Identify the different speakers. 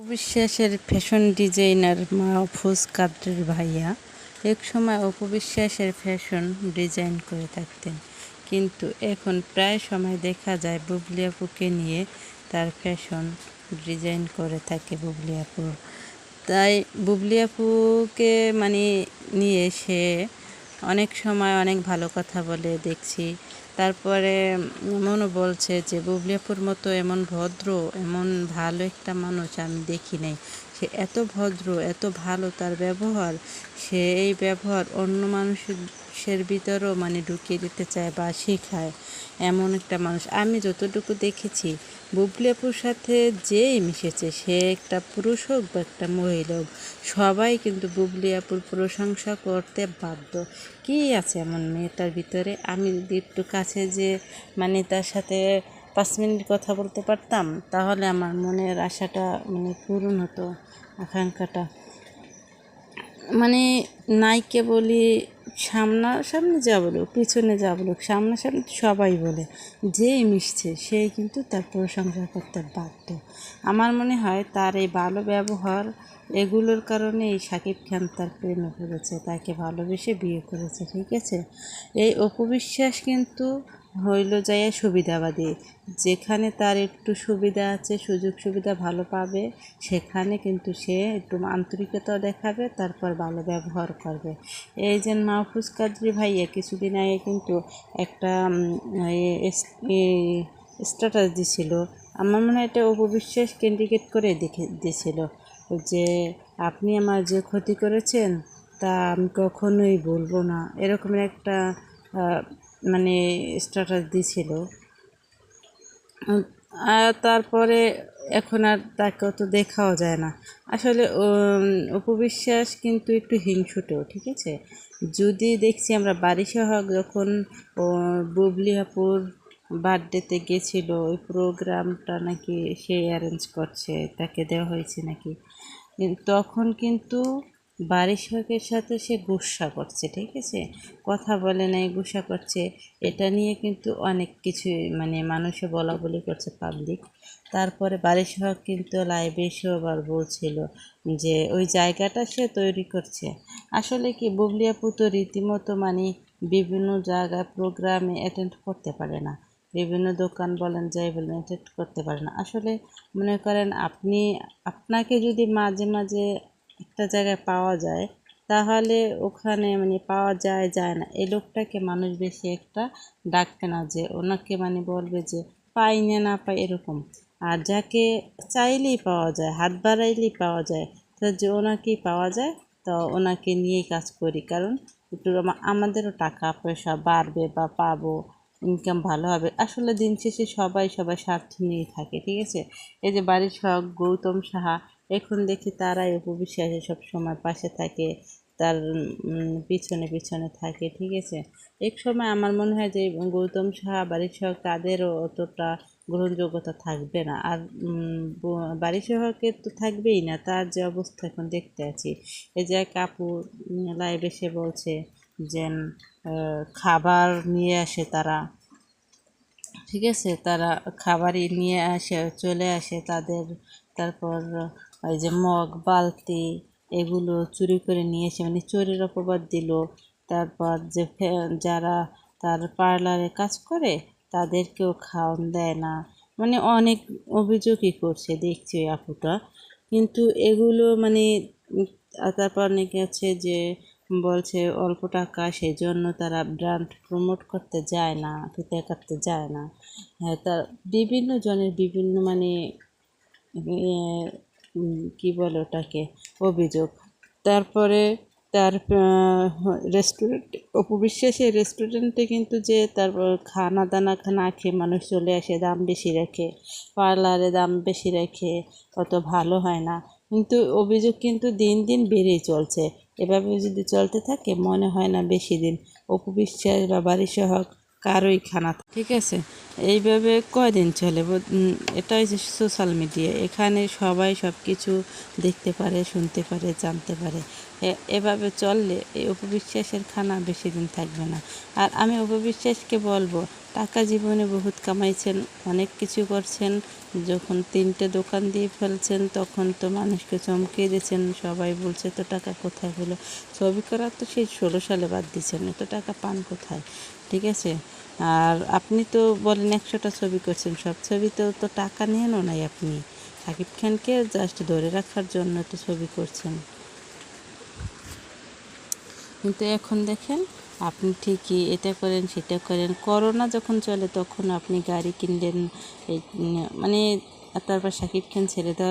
Speaker 1: অপবিশ্বাসের fashion designer Mahfuz কাদরের ভাইয়া একসময় অপবিশ্বাসের fashion design করে থাকতেন, কিন্তু এখন প্রায় সময় দেখা যায় বুবলি আপুকে নিয়ে তার ফ্যাশন ডিজাইন করে থাকে বুবলি আপু। তাই বুবলি আপুকে নিয়ে সে অনেক সময় অনেক ভালো কথা বলে দেখছি। তারপরে এমনও বলছে যে বুবলি আপুর মতো এমন ভদ্র, এমন ভালো একটা মানুষ আমি দেখি নাই। সে এত ভদ্র, এত ভালো তার ব্যবহার, সে এই ব্যবহার অন্য মানুষের ভিতরেও ঢুকিয়ে দিতে চায় বা শেখায়, এমন একটা মানুষ। আমি যতটুকু দেখেছি বুবলি আপুর সাথে যেই মিশেছে, সে একটা পুরুষ হোক বা একটা মহিলা হোক, সবাই কিন্তু বুবলি আপুর প্রশংসা করতে বাধ্য। কী আছে এমন মেয়েটার ভিতরে? আমি যদি একটু কাছে যে তার সাথে 5 মিনিট কথা বলতে পারতাম, তাহলে আমার মনের আশাটা পূরণ হতো, আকাঙ্ক্ষাটা। নাইকে বলি, সামনাসামনি যা বলুক, পিছনে যা বলুক, সামনাসামনি সবাই বলে, যে মিশছে সেই কিন্তু তার প্রশংসা করতে বাধ্য। আমার মনে হয় তার এই ভালো ব্যবহার, এগুলোর কারণে এই শাকিব খান তার প্রেমে পড়েছে, তাকে ভালোবেসে বিয়ে করেছে। ঠিক আছে, এই অপবিশ্বাস কিন্তু হইল যায় সুবিধাবাদী। যেখানে তার একটু সুবিধা আছে, সুযোগ সুবিধা ভালো পাবে, সেখানে কিন্তু সে একটু আন্তরিকতা দেখাবে, তারপর ভালো ব্যবহার করবে। এই যে মাহফুজ কাদরি ভাইয়া কিছুদিন আগে কিন্তু একটা স্ট্যাটাস দিছিল, আমার মনে হয় এটা অপবিশ্বাসকে ইন্ডিকেট করে দিয়েছিল যে আপনি আমার যে ক্ষতি করেছেন তা আমি কখনোই বলবো না, এরকমের একটা স্ট্যাটাস দিছিল। তারপরে এখন আর তাকে অত দেখাও যায় না। আসলে অপবিশ্বাস কিন্তু একটু হিংসুটেও। ঠিক আছে, যদি দেখছি আমরা বারিশা হক যখন বুবলি আপুর বার্থডেতে গেছিল, ওই প্রোগ্রামটা নাকি সে অ্যারেঞ্জ করছে, তাকে দেওয়া হয়েছে নাকি, তখন কিন্তু বারিশাকের সাথে সে গুসা করছে। ঠিক আছে, কথা বলে নাই, গুসা করছে। এটা নিয়ে কিন্তু অনেক কিছু মানুষে বলা বলি করছে পাবলিক। তারপরে বারিশাক কিন্তু লাইভে এসেও আবার বলছিল যে ওই জায়গাটা সে তৈরি করছে। আসলে কি, বুবলি আপু তো রীতিমতো বিভিন্ন জায়গায় প্রোগ্রামে অ্যাটেন্ড করতে পারে না, বিভিন্ন দোকান বলেন যাই বলেন অ্যাটেন্ড করতে পারে না। আসলে মনে করেন আপনাকে যদি মাঝে মাঝে একটা জায়গায় পাওয়া যায়, তাহলে ওখানে পাওয়া যায় যায় না, এই লোকটাকে মানুষ বেশি একটা ডাকবে না, যে ওনাকে বলবে যে পাই না, না পাই এরকম। আর যাকে চাইলেই পাওয়া যায়, হাত বাড়াইলেই পাওয়া যায়, তো যে ওনাকেই পাওয়া যায়, তো ওনাকে নিয়েই কাজ করি। কারণ একটু আমাদেরও টাকা পয়সা বাড়বে বা পাবো, ইনকাম ভালো হবে। আসলে দিন শেষে সবাই স্বার্থ নিয়েই থাকে। ঠিক আছে, এই যে বাড়ির সব গৌতম সাহা, এখন দেখি তারাই অপবিশ্বাসে সব সময় পাশে থাকে, তার পিছনে পিছনে থাকে। ঠিক আছে, এক সময় আমার মনে হয় যে গৌতম সাহা, বাড়ির সহ তাদেরও অতটা গ্রহণযোগ্যতা থাকবে না। আর বাড়ির সহকের তো থাকবেই না, তার যে অবস্থা এখন দেখতে আছি। এই যে এক আপু লাইভ এসে বলছে যে খাবার নিয়ে আসে তারা। ঠিক আছে, তারা খাবারই নিয়ে আসে, চলে আসে তাদের। তারপর ওই যে মগ, বালতি, এগুলো চুরি করে নিয়ে এসে চোরের অপবাদ দিল। তারপর যে যারা তার পার্লারে কাজ করে তাদেরকেও খাওয়ান দেয় না, অনেক অভিযোগই করছে দেখছি ওই আপুটা। কিন্তু এগুলো তারপর অনেকে আছে যে বলছে অল্প টাকা, সেই জন্য তারা ব্র্যান্ড প্রমোট করতে যায় না, ফিতে কাটতে যায় না। হ্যাঁ, তার বিভিন্ন জনের বিভিন্ন কি বলে ওটাকে, অভিযোগ। তারপরে তার রেস্টুরেন্ট, অপবিশ্বাসের রেস্টুরেন্টে কিন্তু যে তারপর খানা দানা না খেয়ে মানুষ চলে আসে, দাম বেশি রেখে, পার্লারে দাম বেশি রেখে, অত ভালো হয় না। কিন্তু অভিযোগ কিন্তু দিন দিন বেড়েই চলছে। এভাবে যদি চলতে থাকে মনে হয় না বেশি দিন অপবিশ্বাস বা বারিশা হক কারোই খানা। ঠিক আছে, এইভাবে কয়দিন চলে? এটা হচ্ছে সোশ্যাল মিডিয়া, এখানে সবাই সব কিছু দেখতে পারে, শুনতে পারে, জানতে পারে। এভাবে চললে এই অপবিশ্বাসের খানা বেশি দিন থাকবে না। আর আমি অপবিশ্বাসকে বলবো, টাকা জীবনে বহুত কামাইছেন, অনেক কিছু করছেন। যখন 3টে দোকান দিয়ে ফেলছেন তখন তো মানুষকে চমকে দিয়েছেন, সবাই বলছে তো টাকা কোথায় হলো। ছবি করা তো সেই 16 সালে বাদ দিয়েছেন, এত টাকা পান কোথায়? ঠিক আছে। আর আপনি তো বলেন 100টা ছবি করছেন, সব ছবিতেও তো টাকা নেনও নাই আপনি। শাকিব খানকে জাস্ট ধরে রাখার জন্য তো ছবি করছেন। কিন্তু এখন দেখেন, আপনি ঠিকই এটা করেন সেটা করেন। করোনা যখন চলে তখন আপনি গাড়ি কিনলেন, এই মানে তারপর শাকিব খান ছেড়ে দেওয়া